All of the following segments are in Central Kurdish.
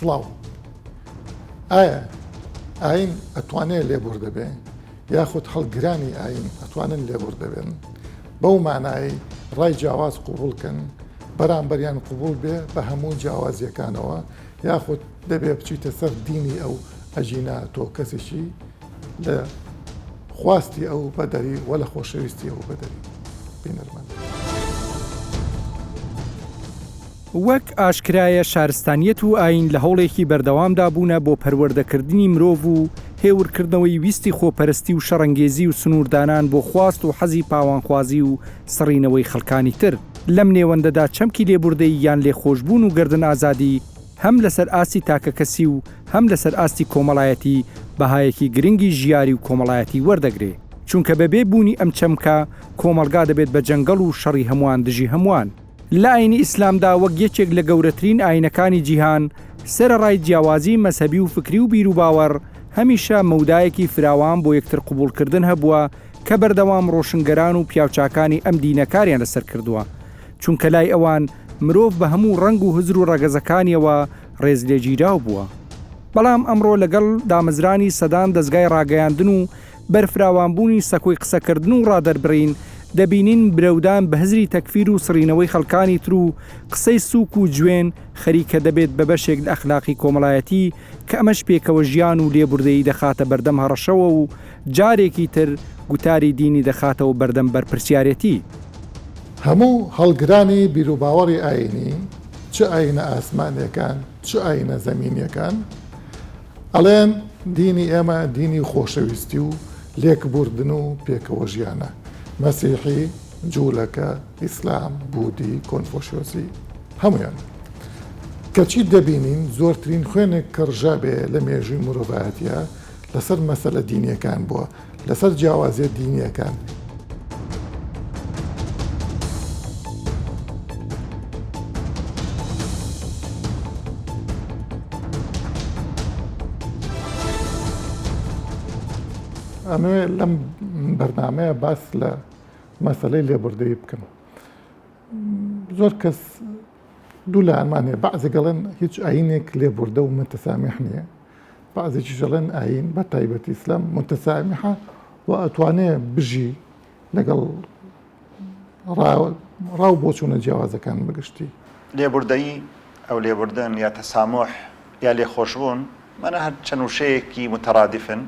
سڵاو ئایا ئاین ئەتوانێت لێبوردە بێ یاخود هەڵگرانی ئاین ئەتوانن لێبوردە بێن بەو مانایی ڕای جیاواز قوبوڵکەن بەرامبەریان قوبوڵ بێ بە هەموو جیاوازیەکانەوە یاخود دەبێ بچیتە سەر دینی ئەو ئەژینا تۆ کەسێکی لە خواستی ئەو بەدەری وە لە خۆشەویستی ئەو بەدەری بینەرمەند. وەک ئاشکرایە شارستانیەت و ئاین لە هەوڵێکی بەردەوامدا بوونە بۆ پەروەردەکردنی مرۆڤ و هێورکردنەوەی ویستی خۆپەرستی و شەڕەنگێزی و سنووردانان بۆ خواست و حەزی پاوانخوازی و سڕینەوەی خەڵکانی تر. لەم نێوەندەدا چەمکی لێبوردەی یان لێخۆشبوون و گردن ئازادی هەم لەسەر ئاستی تاکەکەسی و هەم لەسەر ئاستی کۆمەڵایەتی بەهایەکی گرنگی ژیاری و کۆمەڵایەتی وەردەگرێ. چونکە بەبێ بوونی ئەم چەمکە کۆمەلگا دەبێت بە جەنگەڵ و شەڕی هەمووان دژی هەمووان. لە ئاینی ئیسلامدا وەک یەکێک لە گەورەترین ئاینەکانی جیهان سەرەڕای جیاوازی مەسەبی و فکری و بیر و باوەڕ هەمیشە مەودایەکی فراوان بۆ یەکتر قوبوڵکردن هەبووە کە بەردەوام ڕۆشنگەران و پیاوچاکانی ئەم دینەکاریان لەسەر کردووە چونکە لای ئەوان مرۆڤ بە هەموو ڕنگ و هزر و ڕەگەزەکانیەوە ڕێز لێگیراو بووە. بەڵام ئەمڕۆ لەگەڵ دامەزرانی سەدان دەستگای ڕاگەیاندن و بەرفراوانبوونی سەکۆی قسەکردن و ڕادەربڕین دەبینین برەودان بە هزری تەکفیر و سڕینەوەی خەڵکانی تر و قسەی سووک و جوێن خەریکە دەبێت بە بەشێک لە ئەخلاقی کۆمەڵایەتی کە ئەمەش پێکەوە ژیان و لێبوردەیی دەخاتە بەردەم هەڕەشەوە و جارێکی تر گوتاری دینی دەخاتەوە بەردەم بەرپرسیارەتی. هەموو هەڵگرانی بیرروباوەڕی ئاینی چ ئاینە ئاسمانیەکان چ ئاینە زەمینیەکان ئەڵێن دینی ئێمە دینی خۆشەویستی و لێکبوردن و پێکەوە ژیانە مەسیحی جوولەکە ئیسلام بودی کۆنفۆشیۆسی هەمویان کەچی دەبینین زۆرترین خوێنێک کڕژا بێ لە مێژووی مرۆڤایەتیە لەسەر مەسەلە دینیەکان بووە لەسەر جیاوازیە دینیەکان. ئەمێ لەم بەرنامەیە باس لە مەسەلەی لێبوردەیی بکەم. زۆر کەس دوو لایەنمان هەیە بەعزێک دەڵێن هیچ ئاینێک لێبوردە و متەسامیح نییە بەعزێکیش دەڵێن ئاین بە تایبەتی ئیسلام متەسامیحە و ئەتوانێت بژی لەگەڵ ڕاو بۆ چوونە جیاوازەکان بگشتی. لێبوردەیی ئەو لێبوردن یا تەسامح یا لێخۆشبوون مەنە هەر چەند وشەیەکی متەرادفن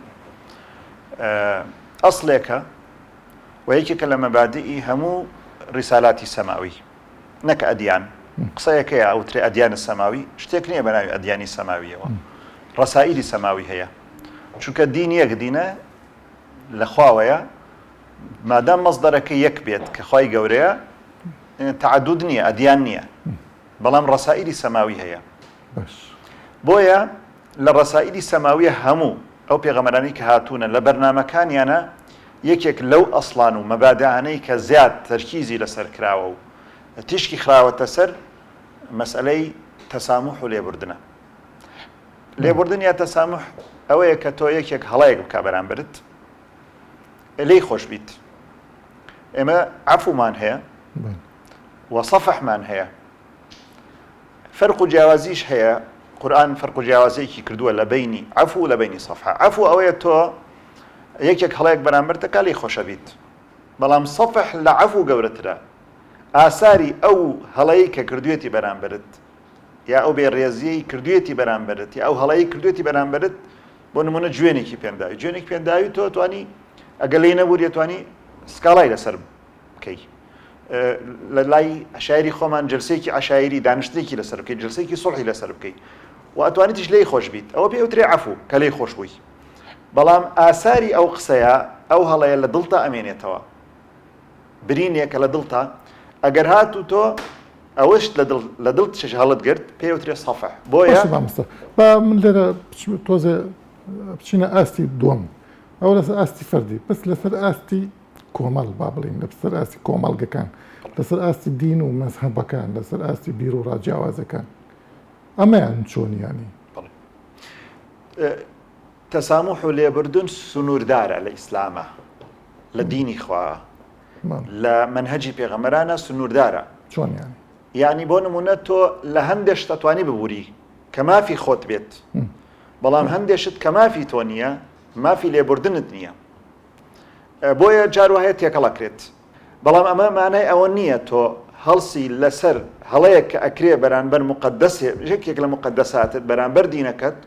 ئەسڵێکە و یەکێکە لە مەبادئی هەموو ڕیسالاتی سەماوی نەک ئەدیان قسەیەکەیە ئەوترێ ئەدیانە سەماوی شتێک نییە بە ناوی ئەدیانی سەماویەوە ڕەسائیلی سەماوی هەیە چونکە دین یەک دینە لە خواوەیە مادام مەزدەرەکە یەک بێت کە خوای گەورەیە تەعەدود نییە ئەدیان نییە بەڵام ڕەسائیلی سەماوی هەیە. بۆیە لە ڕەسائیلی سەماویە هەموو ئەو پێغەمبەرانی کە هاتوونە لە بەرنامەکانیانە یەکێک لەو ئەسڵان و مەبادەانەی کە زیاد تەرکیزی لەسەر کراوە و تیشکی خراوەتە سەر مەسئلەی تەسامح و لێبوردنە. لێبوردن یا تەسامح ئەوەیە کە تۆ یەکێک هەڵەیەک بکا بەرامبرت لێی خۆش بیت. ئێمە عەفومان هەیە و سەفحمان هەیە فەرق و جیاوازیش هەیە. قورآن فەرق و جیاوازەیەکی کردووە لە بینی عەفو و لە بینی سەفح. عەفو ئەوەیە تۆ یەکێک هەڵەیەک بەرامبەرتەکە لێی خۆشە بیت بەڵام سەفح لە عەفو گەورەترە. ئاساری ئەو هەڵەیە کە کردوێتی بەرامبرت یا ئەو بێڕێزیەی کردوێتی بەرامبرت یا ئەو هەڵەیە کردوێتی بەرامبرت بۆ نمونە جوێنێکی پێنداوی جوێنێکی پێنداوی تۆ توانی ئەگەر لێی نەبوو دێتوانی سکاڵای لەسەر بکەی. لە لای عەشایری خۆمان جەلسەیەکی عەشایری دانیشتێکی لەسەر بکەی جەلسەیەکی سوڵحی لەسەر بکەی و ئەتوانیتیش لێی خۆش بیت ئەوە پێوترێ عەفو کە لێی خۆش بووی. بەڵام ئاساری ئەو قسەیە ئەو هەڵەیە لە دڵتا ئەمێنێتەوە برینێکە لە دڵتا ئەگەر هاتوو تۆ ئەوەش لە دڵ چش هەڵت گرت پێوترێ سەفح. بۆیە من لێرە تۆزێ بچینە ئاستی دووەم ئەو لەسەر ئاستی فەردی بەس لەسەر ئاستی کۆمەڵ با بڵین لەسەر ئاستی کۆمەڵگەکان لەسەر ئاستی دین و مەزهەبەکان لەسەر ئاستی بیر و ڕاجیاوازەکان ئەمەیان چۆنیانی. تەسامح و لێبوردن سنووردارە لە ئیسلامە لە دینی خوا لە منهەجی پێغەمبەرانە سنووردارە. چۆنیانی؟ یعنی بۆ نمونە تۆ لە هەندێک شتە توانی ببووری کە کە مافی خۆت بێت بەڵام هەندێشت کە مافی تۆ نییە مافی لێبوردنت نییە بۆیە جاروهەیە تێکەڵەکرێت بەڵام ئەمە مانای ئەوە نییە تۆ هەڵسی لەسەر هەڵەیەک کە ئەکرێ بەرامبەر مقدسێ یەکێک لە مقدساتت بەرامبەر دینەکەت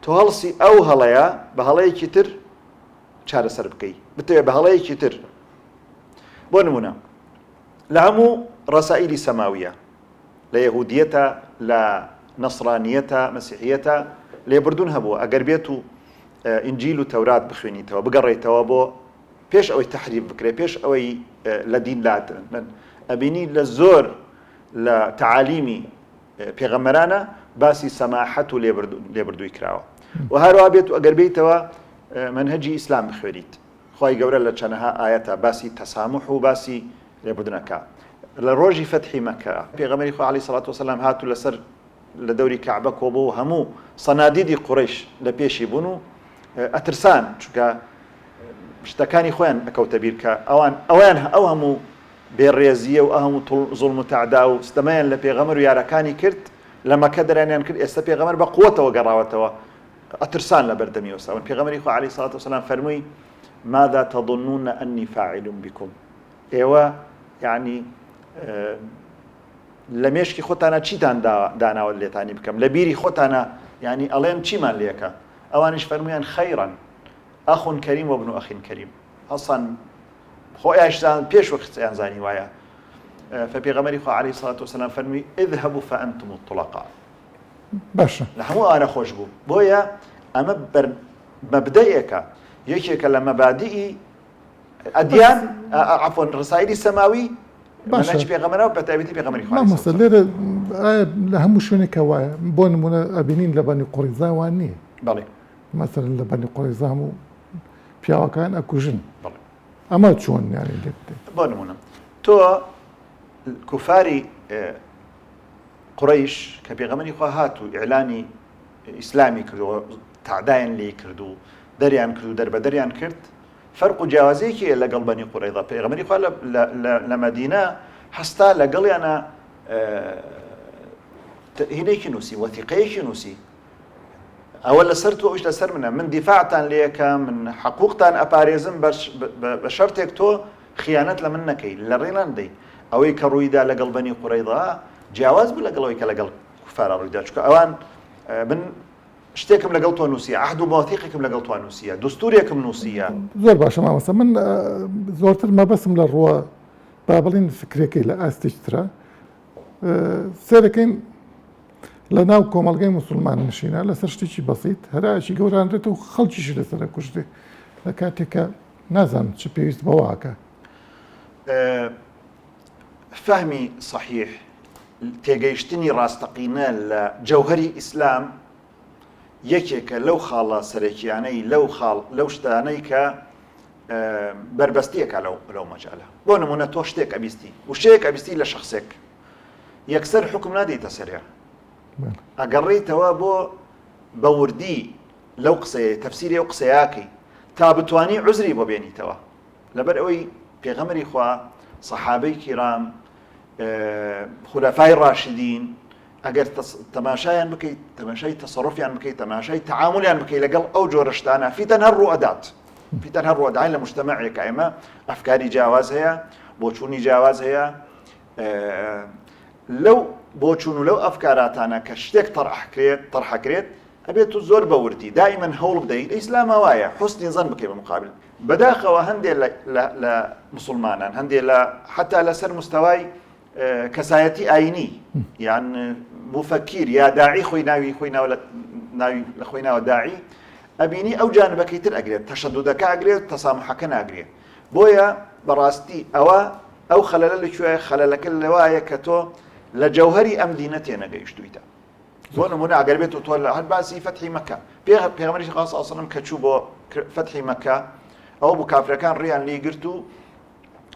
تۆ هەڵسی ئەو هەڵەیە بە هەڵەیەکی تر چارەسەر بکەی بتەوێت بە هەڵەیەکی تر بۆ نمونە لە هەموو ڕەسائیلی سەماویە لە یەهودیەتە لە نەسڕانیەتە مەسیحیەتە لێبوردون هەبووە ئەگەر بێت و ئینجیل و تەورات بخوێنیتەوە بگەڕێیتەوە بۆ پێش ئەوەی تەحریف بکرێت پێش ئەوەی لە دین لاتن ئەبینی لە زۆر لە تەعالیمی پێغەمبەرانە باسی سەماحەت و لێبوردووی کراوە و هەروە بێت و ئەگەر بیتەوە منهەجی ئیسلام بخوێنیت خی گەورە لە چەندەها ئاەتە باسی تەسامح و باسی لێبوردنەکە لە ڕۆژی فەتحی مەکە پێغەمبەری خوا عەلەیهی سەڵات وسەلام هاتو لەسەر لە دەوری کەعبە کۆبوو و هەموو سەنادیدی قوڕیش لە پێشی بوون و ئەترسان چونکە شتەکانی خۆیان ئەکەوتە بیر کە ئەویان ئەو هەموو بێڕێزیە و ئەهەموو زوڵم و تعدا و ستەمەیان لە پێغەمبەر و یارەکانی کرد لە مەکە دەرانیان کرد ئێستا پێغەمبەر بە قووەتەوە گەڕاوەتەوە ئەترسان لە بەردەمی وەساون پێغەمبەری خوا عەلەیهی سەڵات وسەلام فەرمووی ماذا تظنون أني فاعل بكم ئێوە یعنی لە مێشکی خۆتانە چیتان داناوە لێتانی بکەم لە بیری خۆتانە ینی ئەڵێن چیمان لێکە ئەوانش فەرمویان خەیڕەن ئەخون کەریم و ابن ئەخین کەریم هەڵسان خۆیان پێش وەختیان زانی وایە فپێغەمبەری خوا عەلەیهی سەڵات وسەلام فەرمووی اذهبوا فأنتم الطلقاء باشە لە هەموو ئانە خۆش بوو بۆیە ئەمە مەبدەیەکە یەکێکە لە مەبادیئی ئەدیان عەفوەن ڕسایلی سەماوی منهەج پێغەمبەرە و بەتایبەتی پێغەمبەری خوا مامۆستا لێرە لە هەموو شوێنێکە وایە بۆ نمونە ئەبینین لە بەنی قوڕیزا وان نییە بەڵێ مەسەلەن لە بەنی قوڕیزا هەموو پیاوەکان ئەکوژن ئەمە چۆن یانی لێ بدەیت بۆ نمونە تۆ کوفاری قوڕەیش کە پێغەمبەری خوا هاتوو ئیعلانی ئیسلامی کردەوە تعدایان لێ کرد و دەریان کرد و دەربەدەریان کرد فەرق و جیاوازەیەکی لەگەڵ بەنی قوڕەیزا پێغەمبەری خوا لە مەدینە هەستا لەگەڵیانە هینێکی نووسی وەثیقەیەکی نووسی ئەوە لەسەر تۆ ئەوش لەسەر منە من دیفاعتان لێ یەکەم من حقوقتان ئەپارێزم بە شەرتێک تۆ خیانەت لە من نەکەی لە ڕێلان دەی ئەوەی کە ڕوویدا لەگەڵ بەنی قوڕەیزا جیاواز بوو لەگەڵەوەی کە لەگەڵ کوفارە ڕوویدا چونکە ئەوان من شتێکم لەگەڵ تۆ نووسیە عەهد و مەواثیقێکم لەگەڵ تۆ نووسیە دستورێکم نووسیە زۆر باشە مامۆستا من زۆرتر مەبەسم لە ڕووە با بڵین فکرەکەی لە ئاستێکترە سێرەکەین لە ناو کۆمەڵگەی موسڵمان نشینە لەسەر شتێکی بەسیط هەرایەکی گەورانرێت و خەڵکیشی لەسەرە کوژدێ لە کاتێکە نازانم چ پێویست بەواکە فەهمی صحیح تێگەیشتنی ڕاستەقینە لە جەوهەری ئیسلام یەکێکە لەو خاڵە سەرەکیانەی لەو شتانەی کە بربەستیەکە لەو مەجالە بۆ نمونە تۆ شتێک ئەبیستی و شتێک ئەبیستی لە شخصێک یەکسەر حکم نادەیتە سەرێ ئەگەڕێیتەوە بۆ بەوردی لەو قسەیە تەفسیری ئەو قسەیاکەی تا بتوانی عوزری بۆ بێنیتەوە لەبەر ئەوەی پێغەمبەری خوا سەحابەی کیرام خولەفای ڕاشدین ئەگەر تەماشایان بکەیت تەماشای تەسەڕوفیان بکەیت تەماشای تەعاملیان بکەیت لەگەڵ ئەو جۆرە شتانە فیتەن هەر ڕوئەدات فیتەن هەر ڕوئەدات لە مجتەمەعێک ئێمە ئەفکاری جیاواز هەیە بۆچوونی جیاواز هەیە لەو بۆچوون و لەو ئەفکاراتانە کە شتێک تەرحەکرێت ئەبێت تو زۆر بەوردی دائیمەن هەوڵ بدەیت لە ئیسلامە وایە حوسنی زەن بکەیت بە مقابل بەداخەوە هەندێک لە مسلمانان هەندێک لە حتا لەسەر مستەوای کەسایەتی ئاینی یان مفەکیر یا داعی خۆی ناوی لە خۆی ناوە داعی ئەبینی ئەو جانبەکەی تر ئەگرێت تەشەدودەکە ئەگرێت تەسامحەکە ناگرێت بۆیە بەڕاستی ئەو خەلەلە لەکوێیە خەلەلەکە لەوایە کە تۆ لە جەوهەری ئەم دینە تێنەگەیشتوویتە بۆ نمونە ئەگەر بێت تۆ لە هەر باسی فەتحی مەکە پێغەمبەری خوا صلی الله علیه و سلم کە چوو بۆ فەتحی مەکە ئەو بوو کافرەکان ڕێیان لێ گرت و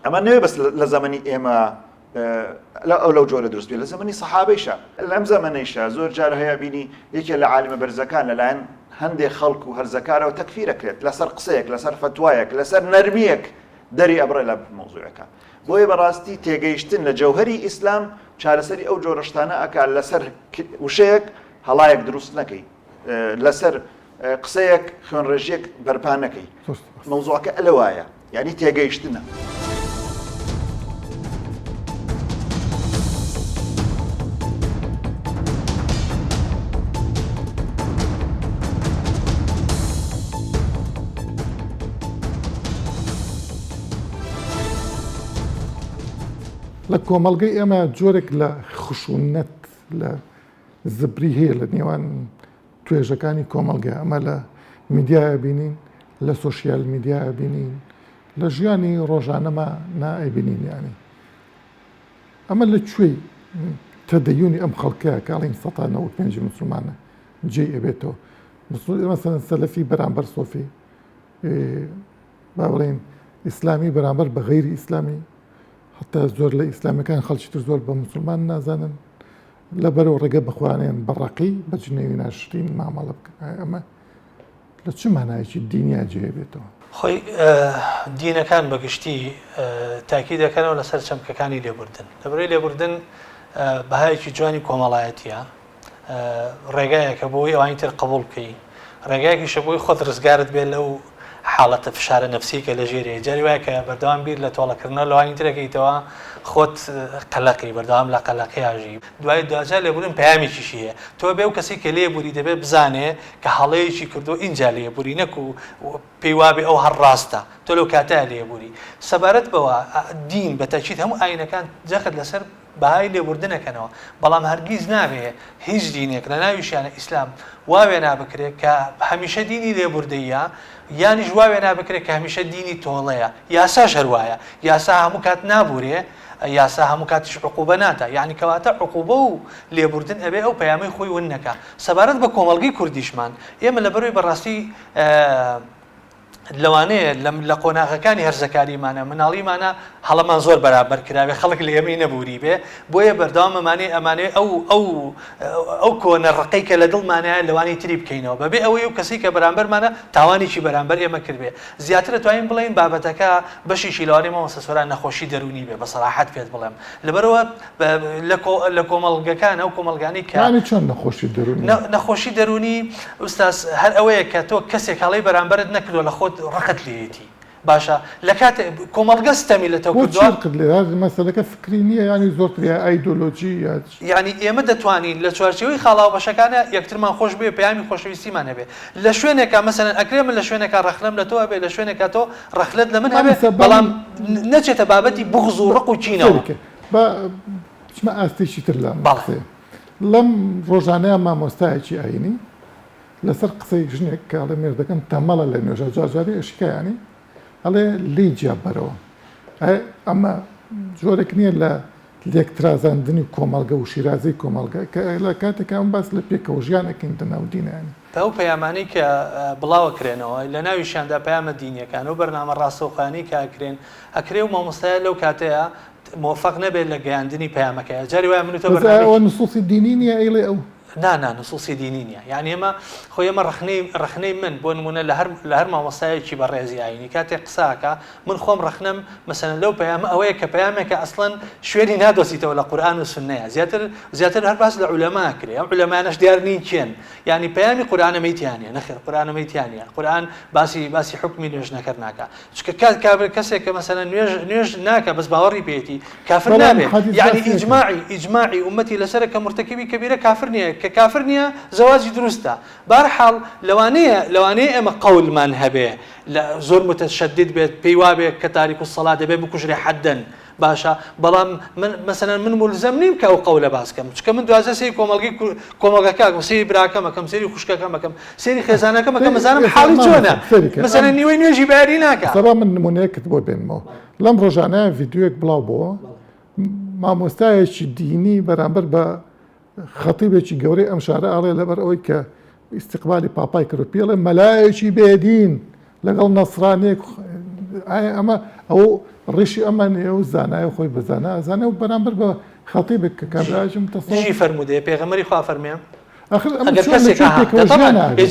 ئەمە نەوێ بەس لە زەمەنی ئێمە لەو جۆرە دروست بێت لە زەمەنی سەحابەیشە لەم زەمەنەیشە زۆر جار هەیە بینی یەکێ لە عالمە بەرزەکان لەلایەن هەندێک خەڵک و هەرزەکارەوە تەکفیرەکرێت لەسەر قسەیەک لەسەر فتوایەک لەسەر نەرمیەک دەری ئەبڕێ لە مۆزوعەکە بۆیە بەڕاستی تێگەیشتن لە جەوهەری ئیسلام چارەسەری ئەو جۆرە شتانە ئەکات لەسەر وشەیەک هەڵایەک دروست نەکەی لەسەر قسەیەک خوێنڕێژیەک بەرپا نەکەی مەوزوعەکە ئەلە وایە یعنی تێگەیشتنە. لە کۆمەڵگەی ئێمە جۆرێک لە خشونەت لە زبری هەیە لە نێوان توێژەکانی کۆمەڵگە ئەمە لە میدیایە بینین لە سۆشیال میدیایە بینین لە ژیانی ڕۆژانەمە نائبینین ینی ئەمە لە کوێی تەدەیونی ئەم خەڵکەیە کاڵین 1995 مسلمانە جێ ئەبێتەوە مەسەلەن سەلەفی بەرامبەر سۆفی با بڵێن ئیسلامی بەرامبەر بە غەیری ئیسلامی حتا زۆر لە ئیسلامەکان خەڵکی تر زۆر بە مسلمان نازانن لەبەرەوە ڕێگە بخوانێن بەڕقی بەجنێوی ناشرین مامەڵە بکەن ئەمە لە چ مانایەکی دینیا جێبێتەوە خۆی دینەکان بەگشتی تاکی دەکەنەوە لەسەر چەمکەکانی لێبوردن لەبەرەوەی لێبوردن بەهایەکی جوانی کۆمەڵایەتیە ڕێگایەکە بۆی ئەوانی تر قبول بکەی ڕێگایەکیشە بۆی خۆت ڕزگارت بێت لەو حاڵەتە فشارە نەفسیکە لە ژێرەیە جاری وایە کە بەردەوام بیر لە تۆڵەکردنەوە لەوانی ترەکەیتەوە خۆت قەلەقی بەردەوام لە قەلەقیاژی دوای دوجار لێبوورن پەیامێکیشی هەیە تۆ بێ و کەسی کە لێبووری دەبێت بزانێ کە هەڵەیەکی کردو اینجا لێبووری نەکو پێی وابێ ئەو هەر ڕاستە تۆ لەو کاتە لێبووری سەبارەت بەوە دین بە تەکید هەموو ئاینەکان جەخت لەسەر بەهای لێبوردنەکەنەوە بەڵام هەرگیز نابێ هیچ دینێک لە ناویشیانە ئیسلام واوێ نابکرێت کە هەمیشە دینی لێبوردەیە یانیش واوێ نابکرێت کە هەمیشە دینی تۆڵەیە یاساش هەروایە یاسا هەموو کات نابورێ یاسا هەموو کاتیش عقوبە ناتە یعنی کەواتە عقوبە و لێبوردن ئەبێ ئەو پەیامەی خۆی ون نەکە سەبارەت بە کۆمەڵگەی کوردیشمان ئێمە لەبەرەوەی بەڕاستی لەوانەیە لە قۆناغەکانی هەرزەکاریمانە مناڵیمانە هەڵەمان زۆر بەرابەر کراوێ خەڵک لە ئێمەی نەبووری بێ بۆیە بەردەوام ئەمانێ ئەو کۆنە ڕقەی کە لە دڵمانایە لەوانی تری بکەینەوە بەبێ ئەوەی و کەسی کە بەرامبەرمانە تاوانێکی بەرامبەر ئێمە کردبێ زیاتر دەتوانین بڵێن بابەتەکە بەشیشی لەوانەی مامۆستاسۆران نەخۆشی دەرونی بێ بە سەراحەت پێت بڵێم لەبەرەوە لە کۆمەڵگەکان ئەو کۆمەڵگانی کە چۆن نەخۆشی دەرونی ئوستاس هەر ئەوەیە کە تۆ کەسێک هەڵەی بەرامبەرت نەکردو لە خۆت ڕقت لێتی باشە لە کات کۆمەڵگە ستەمی لە مەسەلەکە فکری نییە ینی زۆرتریا ئایدۆلۆجی یعنی ئێمە دەتوانین لە چوارچێوەی خاڵاو بەشەکانە یەکترمان خۆش بێ پەیامی خۆشەویستیمان هەبێ لە شوێنێکە مەسەلەن ئەکرێ من لە شوێنێکە ڕەخلەم لە تۆ هەبێ لە شوێنێکە تۆ ڕەخلت لە من هەبێ بەڵام نەچێتە بابەتی بغز و ڕق و چینەوە چمە ئاستێکی تر لەم ڕۆژانەیە مامۆستایەکی ئاینی لەسەر قسەی ژنێک کاڵە مێردەکەم تەمەڵە لە نوێژە جارجاری ئەشکایانی ئەڵێ لی جیابەرەوە ئەمە جۆرێک نییە لە لێکترازاندنی کۆمەڵگە و شیرازەی کۆمەڵگە کە لە کاتێک ئەم باس لە پێکەوە ژیانەکەین دەناودینیانی ئەو پەیامانەی کە بڵاوە کرێنەوە لە ناویشیاندا پەیامە دینیەکان و بەرنامە ڕاستەوخانی کە ئەکرێ و مامۆستایە لەو کاتەیە موفق نەبێت لە گەیاندنی پەیامەکەیە جاری وایە منوتە بەرنامە نسوسی دینی نییە ئەیڵێ ئەو نانا نسوسی دینی نییە یعنی ئێمە خۆی ئەمە ڕخنەی من بۆ نمونە لە هەر مامۆستایەکی بەڕێزی ئاینی کاتێک قساکە من خۆم ڕخنم مەسەلەن لەو پەیامە ئەوەیە کە پەیامێکە ئەسڵەن شوێنی نادۆسیتەوە لە قورئان و سوننەیە زیاتر هەر باس لە عولەما کرێ ئەم عولەمانەش دیار نین چێن یعنی پەیامی قورئانە مەیتیانە نەخێر قورئانە مەیتیانە قورئان باسی حکمی نوێژنەکە ناکە چکە کەسێک کە مەسەلەن نوێژ ناکە بەس باوەڕی پێێتی کافر نابێت یعنی ئیجماعی ئومەتی لەسەرە کە مرتەکەبی کەبیرە کافر نییە کە کافر نییە زەواجی دروستە بەرحاڵ لەوانەیە ئێمە قەولمان هەبێ زۆر متەشەدید بێت پێی وابێت کە تاریک الصەڵا دەبێت بکوژرێ حەدەن باشە بەڵام مەسەلەن من مولزەم نیم کە ئەو قەولە باس بکەم چکە من دوازە سەیری کۆمەڵگەکەم سەیری براکەمەکەم سەیری خوشکەکەمەکەم سەیری خێزانەکەمەکەم مەزانم حاڵی چۆنە مەسەلەن نیوەی نوێژی بەیاری ناکە سەبا من نمونەیەکت بۆ بێنمەوە لەم ڕۆژانەیە ڤیدیۆیەک بڵاو بووە مامۆستایەکی دینی بەرامبەر بە خەتیبێکی گەورەی ئەم شارە ئاڵێ لەبەر ئەوەی کە ئیستیقبالی پاپای کرد پێڵێ مەلایەکی بێدین لەگەڵ نەسرانێک ئەمە ئەو ڕیشی ئەمانێ و زانایە خۆی بزانە ئەزانە و بەرامبەر بە خەتیبێک کە کابراژم تەسەڵی فەرمودێ پێغەمبەری خوا فەرمێ ئەگەر کەسێک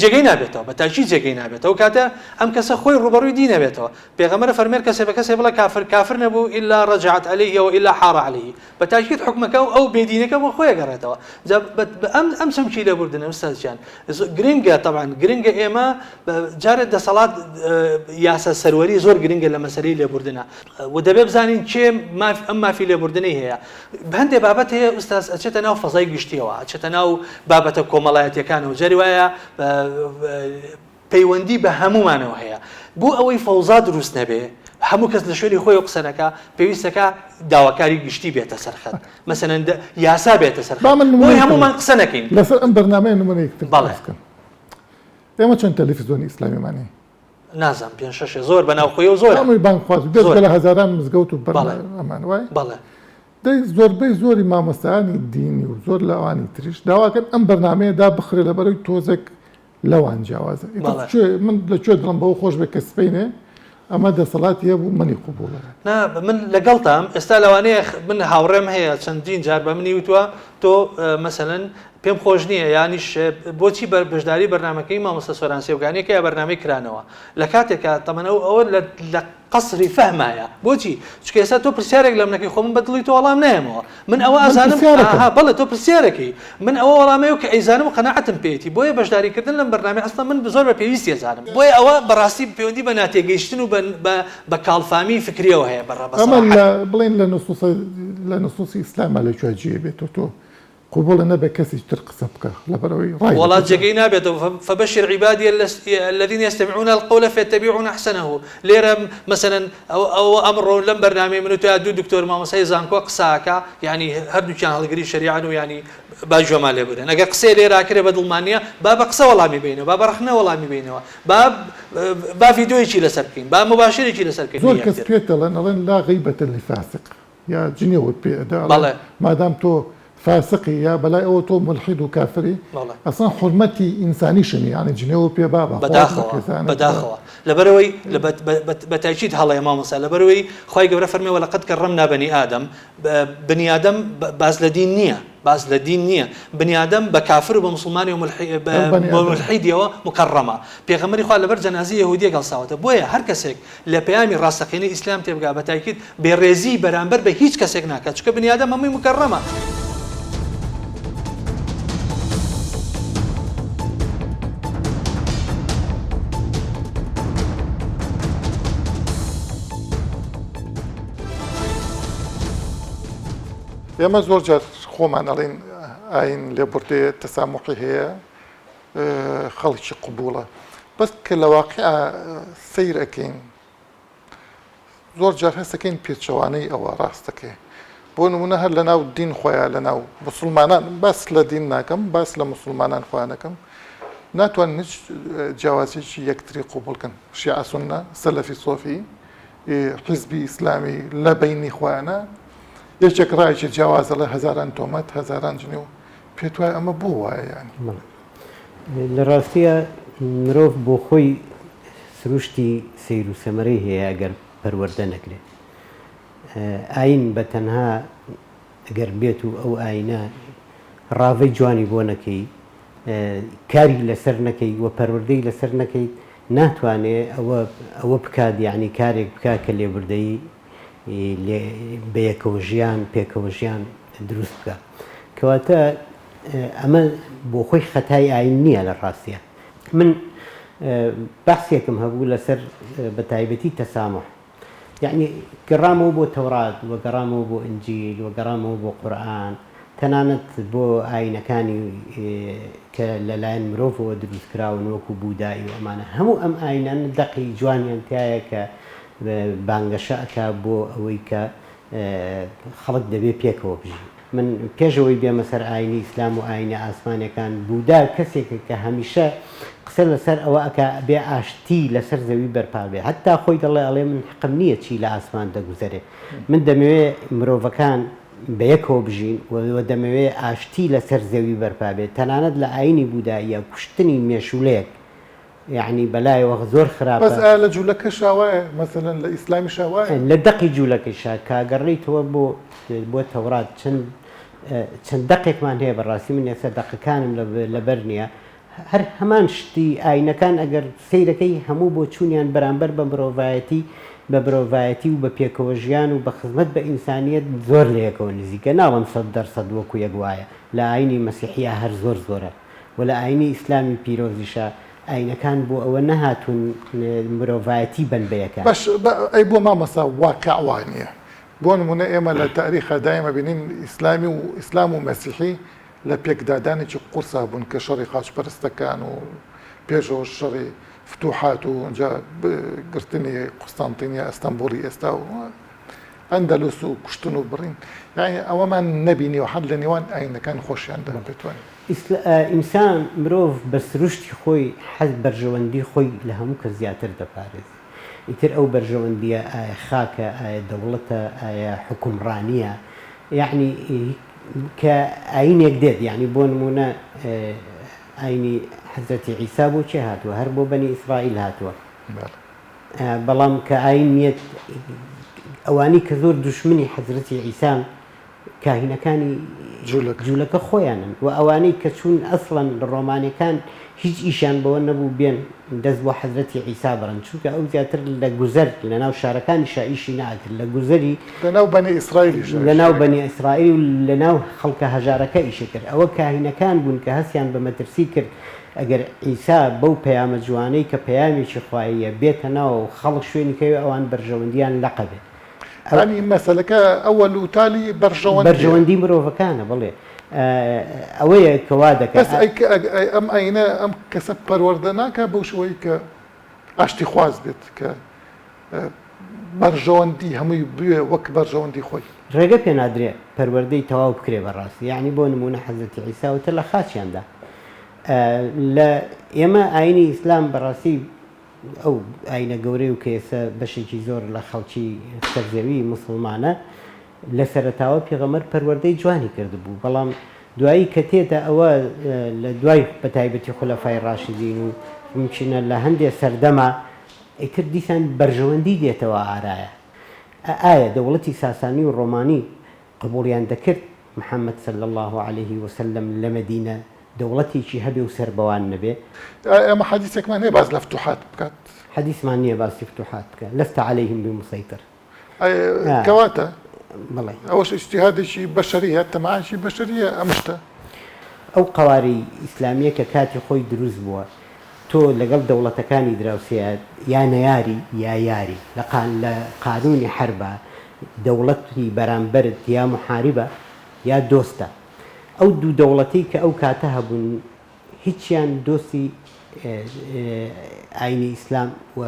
جێگەی نابێتەوە بە تاکی جێگەی نابێتەوە کاتە ئەم کەسە خۆی ڕوبەڕووی دی نەبێتەوە پێغەمبەر فەرمێ کەسێ بە کەسێ بڵێ کافر نەبوو إلا رجعت عليه وإلا حار عليه بە تاکید حکمەکە ئەو بێدینەکە بۆ خۆی گەڕێتەوە ئەم چەمکی لێبوردنە ئوستازجان گرنگە طبعا گرنگە ئێمە جارێک دەسەڵات یاسا سەروەری زۆر گرنگە لە مەسەلەی لێبوردنە و دەبێ بزانین چێ ئەم مافی لێبوردنەی هەیە هەندێک بابەت هەیە ئوستاز ئەچێتە ناو فەزای گشتیەوە ئەچێتە ناو بابەتە کۆمەڵایەتیەکانەوە جەری وایە پەیوەندی بە هەمومانەوە هەیە بۆ ئەوەی فەوزا دروست نەبێ هەموو کەس لە شوێنی خۆی قسەنەکە پێویستەکە داواکاری گشتی بێتە سەرخەت مەسەلەن یاسا بێتە سەرخەت بۆی هەمومان قسە نەکەین لەسەر ئەم بەرنامەیە نمونەیەکتر بڵێن ئێمە چەند تەلەڤیزیۆنی ئیسلامیمانەیە نازانم 5-6 زۆر بەناوخۆی و زۆر هەمووی بانخواز دەست لە هەزاران مزگەوت و ئەمان وای بەڵێ دەی زۆربەی زۆری مامۆستایانی دینی و زۆر لە ئەوانی تریش داواکەن ئەم بەرنمەیەدا بخرێ لەبەرەوەی تۆزێک لەوان جیاوازە من لەکوێ دڵم بەەوە خۆش بێ کە سپینێ ئەمە دەسەڵاتی هەبوو منی قوبوڵە من لەگەڵتام ئێستا لەوانەیە من هاوڕێم هەیە چەندین جار بە منی وتووە تۆ مەسەلەن پێم خۆش نییە یانیش بۆچی بەشداری بەرنمەکەی مامۆستا سۆرانسێوگانەیەکە یا بەرنامەی کرانەوە لە کاتێکە تەمەنەوە ئەوە لە قەسری فەهمایە بۆچی چکە ئێستا تۆ پرسیارێک لە منەکەی خۆ من بەدڵی تۆ وەڵام نایەمەوە من ئەوە ئازانم بەڵێ تۆ پرسیارەکەی من ئەوە وەڵامەیە کە ئەیزانم و قەناعەتم پێێتی بۆیە بەشداریکردن لەم بەرنامە ئەستا من زۆر بە پێویستی ئەزانم بۆیە ئەوە بەڕاستی پەیوەندی بە ناتێگەیشتن و بە کاڵفامی فکریەوە هەیە ئەمە بڵێن لە نصوصی ئیسلامە لەکوێ جێ بێتەوە تۆ قبول نبي كسي ترقص بك والله جينا بيتو فبشر عبادي الذين يستمعون القول فيتبعون احسنه ليرم مثلا او امر لم برنامج من تادو دكتور ما مسيزان كو قساكا يعني هردو كان هالقري شريعه يعني باجو مال يبدا انا قصي ليرا كره بدلمانيه باب قصه والله مي بينه باب رخنه والله مي بينه باب فيديو يجي لسركين باب مباشر يجي لسركين زول كسبيت لان لا غيبه لفاسق يا جنيو ما دام تو فاسقي يا بلا او تو ملحد وكافري اصلا حرمتي انساني شنو يعني جنيو بي بابا بداخوا لبروي بتاكيد هلا يا ماما لبروي خوي قبر فرمي ولقد كرمنا بني ادم بني ادم باز لدين نيه باز لدين نيه بني ادم بكافر وبمسلمان وملحد ومكرمه بيغمري خو لبر جنازه يهوديه قال صاوته بويا هر كسك لبيامي راسخيني اسلام تبقى بتاكيد بريزي برامبر به هيج كسك ناكا چكو بني ادم هم مكرمه ئێمە زۆر جار خۆمان ئەڵێن ئاین لێبوردەیە تەسامحی هەیە خەڵکی قبوڵە بەس کە لە واقع سیر ئەەکەین زۆر جار هەستەکەین پێچەوانەی ئەوە ڕاستەکەی بۆ نمونە هەر لە ناو دین خۆیان لە ناو مسلمانان باس لە دین ناکەم باس لە مسلمانان خۆیانەکەم ناتوانن هیچ جیاوازێکی یەکتری قوبوڵکەن شیعە سونە سەلەفی سۆفی حیزبی ئیسلامی لە بەینی خۆیانە یەکێک ڕایکی جیاوازە لە هەزاران تۆمەت هەزاران جنێ و پێت وایە ئەمە بۆ وایە یانی لە ڕاستیە مرۆڤ بۆ خۆی سروشتی سیر و سەمەرەی هەیە ئەگەر پەروەردە نەکرێت ئاین بە تەنها ئەگەر بێت و ئەو ئاینە ڕاوەی جوانی بۆ نەکەی کاری لەسەر نەکەی وە پەروەردەی لەسەر نەکەیت ناتوانێت ئەوە بکات یعنی کارێک بکات کە لێبوردەیی بەیەکەوە ژیان پێکەوە ژیان دروست بکە کەواتە ئەمە بۆ خۆی خەتای ئاین نییە لە ڕاستیە من بەحسێکم هەبوو لەسەر بە تایبەتی تەسامح یعنی گەڕامەوە بۆ تەورات وە گەڕامەوە بۆ ئینجیل وە گەڕامەوە بۆ قورئان تەنانەت بۆ ئاینەکانی کە لەلایەن مرۆڤەوە دروستکراون وەکو بوودایی و ئەمانە هەموو ئەم ئاینان دەقی جوانیان تایە کە بانگەشەکە بۆ ئەوەی کە خەڵک دەبێت پێکەوە بژی من پێشەوەی بێمە سەر ئاینی ئیسلام و ئاینە ئاسمانەکان بوودا کەسێکە کە هەمیشە قسە لەسەر ئەوە ئەکا بێ ئاشتی لەسەر زەوی بەرپا بێ حتا خۆی دەڵێ ئەڵێ من حقم نییە چی لە ئاسمان دەگوزەرێ من دەمەوێت مرۆڤەکان بەیەکەوە بژین و دەمەوێت ئاشتی لەسەر زەوی بەرپا بێت تەنانەت لە ئاینی بووداییە کوشتنی مێشولەیەک يعني بلاي زۆر خراپە بەس لە جوولەکە شاوایە مەسەلەن لە ئیسلامی شاوایە لە دەقی جوولەکەی شا کاگەڕیتەوە بۆ تەورات چەند چەند دەقێکمان هەیە بەڕاستی من ێستا دەقەکانم لەبەر نییە هەر هەمان شتی ئاینەکان ئەگەر سیرەکەی هەموو بۆ چوونیان بەرامبەر بە مرۆڤایەتی و بە پێکەوە ژیان و بە خزمەت بە ئینسانیت زۆر لە یەکەوە نزیکە ناڵم 100% وەکو یەک وایە لە ئاینی مەسیحیا هەر زۆرە و لە ئاینی ئیسلامی پیرۆزیشە ئاینەکان بۆ ئەوە نەهاتون مرۆڤایەتی بن بەیەکە باش ئەی بۆ مامەسا واقع وانە بۆ نمونە ئێمە لە تاریخە دایمە بینین ئیسلامی و ئیسلام و مەسیحی لە پێکدادانێکی قورسا بوون کە شەڕی خاچپەرستەکان و پێشەوە شەڕی فتوحات و ئەنجا گرتنی قوستانتینیا ئەستەمبوڵی ئێستا و ئەندەلوس و کوشتن و بڕین یعنی ئەوەمان نەبینی و حەد لە نێوان ئاینەکان خۆشیاندا پێتوانین ئینسان مرۆڤ بە سروشتی خۆی حەز بەرژەوەندی خۆی لە هەموو کە زیاتر دەپارێت ئیتر ئەو بەرژەوەندیە ئایا خاکە ئایا دەوڵەتە ئایا حکومڕانیە یعنی کە ئاینێک دێت یعنی بۆ نمونە ئاینی حەزرەتی عیسا بۆ چێ هاتووە هەر بۆ بەنی ئیسرائیل هاتووە بەڵام کە ئاین نیەت ئەوانی کە زۆر دوشمنی حەزرەتی عیسان کاهینەکانی جوولەکە خۆیانن و ئەوانەی کە چوون ئەسڵەن لە ڕۆمانەکان هیچ ئیشان بەوە نەبوو بێن دەست بۆ حەزرەتی عیسا بڕن چونکە ئەو زیاتر لە گوزەر لە ناو شارەکانی شائیشی ناکرد لە گوزەری لەناو بەنی ئیسرائیلی لە ناو بەنی ئیسرائیل و لە ناو خەڵکە هەژارەکە ئیشە کرد ئەوە کاهینەکان بوون کە هەستیان بە مەترسی کرد ئەگەر ئیسا بەو پەیامە جوانەی کە پەیامێکی خواییە بێتە ناو خەڵک شوێنی کەوێ ئەوان بەرژەوەندیان لەقەبێت ئەنی مەسەلەکە ئەوە لوتالی بەرژەوەندی مرۆڤەکانە بڵێ ئەوەیە کەوا دەکات ئەم ئاینە ئەم کەسە پەروەردە ناکە بەو شوەی کە ئاشتی خواز بێت کە بەرژەوەندی هەمووی بوێ وەک بەرژەوەندی خۆی ڕێگە پێ نادرێ پەروەردەی تەواو بکرێ بەڕاستی یعنی بۆ نمونە حەزرەتی عیساوتە لە خاچیاندا لە ئێمە ئاینی ئیسلام بەڕاستی ئەو ئاینە گەورەی و کێسە بەشێکی زۆر لە خەڵکی سەرزەوی موسڵمانە لە سەرەتاوە پێغەمبەر پەروەردەی جوانی کردبوو بەڵام دوایی کە تێدا ئەوە لە دوای بەتایبەتی خولەفای ڕاشیدین و ممکنە لە هەندێک سەردەما ئیتر دیسان بەرژەوەندی دێتەوە ئارایە ئایا دەوڵەتی ساسانی و ڕۆمانی قبوڵیان دەکرد محەممەد صلی الله عليه وسلم لە مەدینە دەوڵەتێکی هەبێ و سەربەوان نەبێ ئەمە حەدیثێکمان هەیە باز لە فتوحات بکات حەدیثمان نییە باسی فتوحات بکە لەست عەلەیهم بمسەیطر کەواتە بڵێ ئەوەش ئیجتیهادێکی بەشەریە تەماشی بەشەریە ئەمشتە ئەو قەواری ئیسلامیە کە کاتی خۆی دروست بووە تۆ لەگەڵ دەوڵەتەکانی دراوسەیە یا نەیاری یا یاری لە قانونی حربە دەوڵەتی بەرامبەرت یا محاربە یا دۆستە ئەو دوو دەوڵەتی کە ئەو کاتە هەبوون هیچیان دۆستی ئاینی ئیسلام و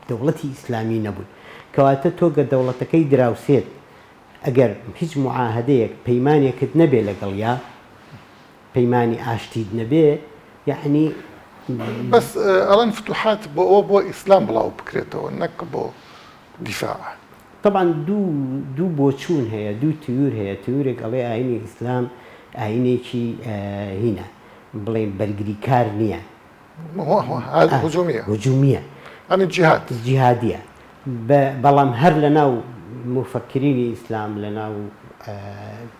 دەوڵەتی ئیسلامی نەبوون کەواتە تۆ گە دەوڵەتەکەی دراوسێت ئەگەر هیچ معاهدەیەک پەیمانێکت نەبێ لەگەڵ یا پەیمانی ئاشتید نەبێ یعنی بەس ئەڵەن فتوحات بۆ ئەوە بۆ ئیسلام بڵاو بکرێتەوە نەک بۆ دیفاع طبعا دوو بۆچوون هەیە دوو تیور هەیە تیورێک ئەڵێ ئاینی ئیسلام ئاینێکی هینە بڵێن بەرگریکار نییە هجومیە ئەنی جیهادیە بەڵام هەر لە ناو مفەکرینی ئیسلام لە ناو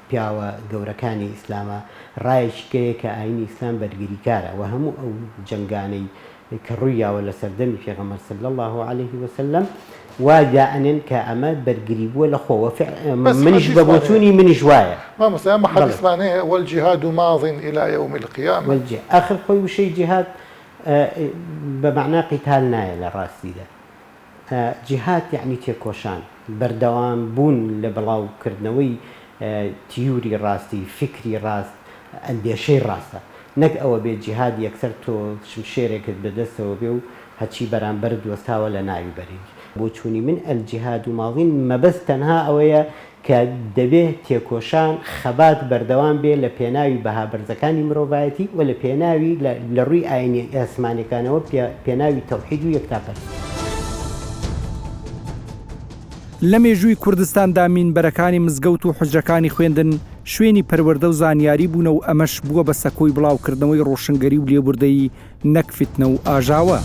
پیاوە گەورەکانی ئیسلامە ڕایشکەیە کە ئاینی ئیسلام بەرگریکارە و هەموو ئەو جنگانەی کە ڕوویاوە لە سەردەمی پێغەمبەر صلی الله عليه وسلم وادائنن کە ئەمە بەرگری بووە لە خۆوە منیش بە بۆچوونی منیش وایە مامۆستا ئەمە حەدیثمان هەیە والجهاد ماض إلى يوم القيامة آخر خۆی وشەی جیهاد بە معنای قیتال نایە لە ڕاستیدا جیهاد یعنی تێکۆشان بەردەوام بوون لە بڵاوکردنەوەی تیوری ڕاستی فکری ڕاست ئەندێشەی ڕاستە نەک ئەوە بێت جیهاد یەکسەر تۆ شمشێرێکت بەدەستەوە بێ و هەچی بەرامبەر دۆستاوە لە ناوی بەری بۆ چوونی من ئەلجیهاد و ماڵین مەبەست تەنها ئەوەیە کە دەبێت تێکۆشان خەبات بەردەوام بێ لە پێناوی بەهابەرزەکانی مرۆڤایەتی و لە پێناوی لە ڕووی ئاینی ئاسمانەکانەوە پێناوی تەوحید و یەکتاپەرستی لە مێژووی کوردستاندا مینبەرەکانی مزگەوت و حوجرەکانی خوێندن شوێنی پەروەردە و زانیاری بوونە و ئەمەش بووە بە سەکۆی بڵاوکردنەوەی ڕۆشنگەری و لێبوردەیی نەک فتنە و ئاژاوە.